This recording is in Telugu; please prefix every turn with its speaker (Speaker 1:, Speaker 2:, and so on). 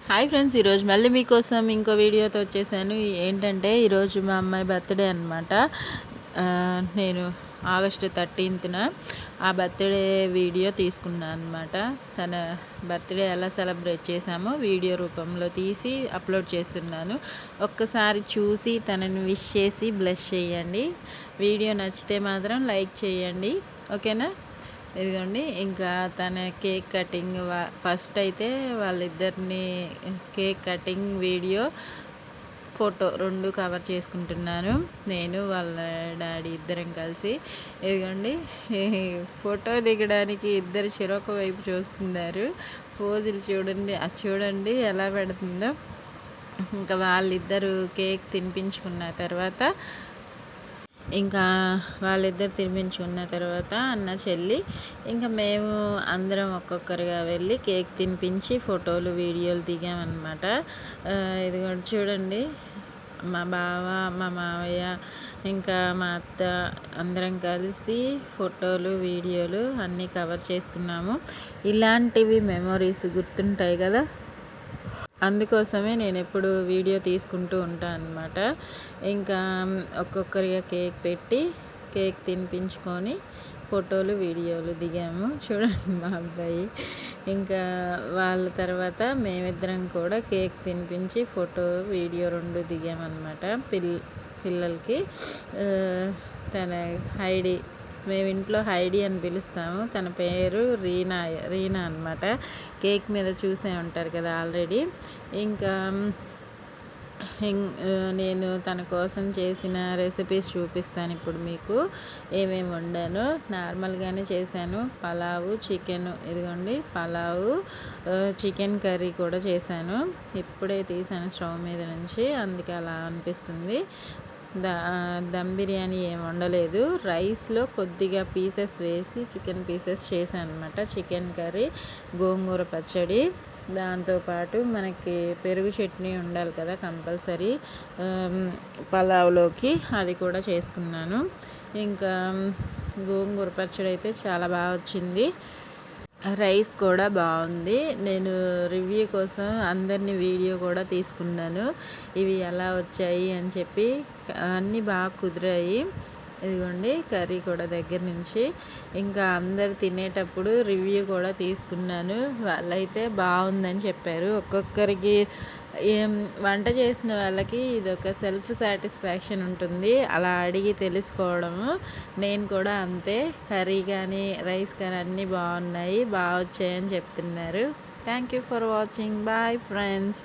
Speaker 1: హాయ్ ఫ్రెండ్స్, ఈరోజు మళ్ళీ మీకోసం ఇంకో వీడియోతో వచ్చేసాను. ఏంటంటే ఈరోజు మా అమ్మాయి బర్త్డే అనమాట. నేను ఆగస్టు 13న ఆ బర్త్డే వీడియో తీసుకున్నాను అనమాట. తన బర్త్డే ఎలా సెలబ్రేట్ చేశామో వీడియో రూపంలో తీసి అప్లోడ్ చేస్తున్నాను. ఒక్కసారి చూసి తనని విష్ చేసి బ్లెస్ చేయండి. వీడియో నచ్చితే మాత్రం లైక్ చేయండి, ఓకేనా? ఇదిగోండి, ఇంకా తన కేక్ కటింగ్ ఫస్ట్ అయితే వాళ్ళిద్దరిని కేక్ కటింగ్ వీడియో ఫోటో రెండు కవర్ చేసుకుంటున్నాను. నేను వాళ్ళ డాడీ ఇద్దరం కలిసి. ఇదిగోండి, ఫోటో దిగడానికి ఇద్దరు చెరొక వైపు చూస్తున్నారు. పోజులు చూడండి, అది చూడండి ఎలా పెడుతుందో. ఇంకా వాళ్ళిద్దరూ కేక్ తినిపించుకున్న తర్వాత ఇంకా వాళ్ళిద్దరు తినిపించుకున్న తర్వాత అన్న చెల్లి ఇంకా మేము అందరం ఒక్కొక్కరిగా వెళ్ళి కేక్ తినిపించి ఫోటోలు వీడియోలు దిగామన్నమాట. ఇది కూడా చూడండి, మా బావ మా మావయ్య ఇంకా మా అత్త అందరం కలిసి ఫోటోలు వీడియోలు అన్నీ కవర్ చేసుకున్నాము. ఇలాంటివి మెమొరీస్ గుర్తుంటాయి కదా, అందుకోసమే నేను ఎప్పుడు వీడియో తీసుకుంటూ ఉంటాను అనమాట. ఇంకా ఒక్కొక్కరిగా కేక్ పెట్టి కేక్ తినిపించుకొని ఫోటోలు వీడియోలు దిగాము. చూడండి మా అబ్బాయి. ఇంకా వాళ్ళ తర్వాత మేమిద్దరం కూడా కేక్ తినిపించి ఫోటో వీడియో రెండు దిగామన్నమాట. పిల్లలకి తన హైడి, మేము ఇంట్లో హైడి అని పిలుస్తాము. తన పేరు రీనా అనమాట. కేక్ మీద చూసే ఉంటారు కదా ఆల్రెడీ. ఇంకా నేను తన కోసం చేసిన రెసిపీస్ చూపిస్తాను ఇప్పుడు మీకు. ఏమేమి వండానో నార్మల్గానే చేశాను. పలావు, చికెన్, ఇదిగోండి పలావు, చికెన్ కర్రీ కూడా చేశాను. ఇప్పుడే తీసాను స్టవ్ మీద నుంచి, అందుకే అలా అనిపిస్తుంది. దమ్ బిర్యానీ ఏం వండలేదు. రైస్లో కొద్దిగా పీసెస్ వేసి చికెన్ పీసెస్ చేశాను అనమాట. చికెన్ కర్రీ, గోంగూర పచ్చడి, దాంతోపాటు మనకి పెరుగు చట్నీ ఉండాలి కదా కంపల్సరీ పలావ్లోకి, అది కూడా చేసుకున్నాను. ఇంకా గోంగూర పచ్చడి అయితే చాలా బాగా వచ్చింది. రైస్ కూడా బాగుంది. నేను రివ్యూ కోసం అందరినీ వీడియో కూడా తీసుకున్నాను, ఇవి ఎలా వచ్చాయి అని చెప్పి. అన్నీ బాగా కుదిరాయి. ఇదిగోండి కర్రీ కూడా దగ్గర నుంచి. ఇంకా అందరు తినేటప్పుడు రివ్యూ కూడా తీసుకున్నాను. వాళ్ళైతే బాగుందని చెప్పారు. ఒక్కొక్కరికి వంట చేసిన వాళ్ళకి ఇది ఒక సెల్ఫ్ సాటిస్ఫాక్షన్ ఉంటుంది, అలా అడిగి తెలుసుకోవడము. నేను కూడా అంతే. కర్రీ కానీ రైస్ కానీ అన్నీ బాగున్నాయి, బాగా వచ్చాయని చెప్తున్నారు. Thank you for watching. Bye friends.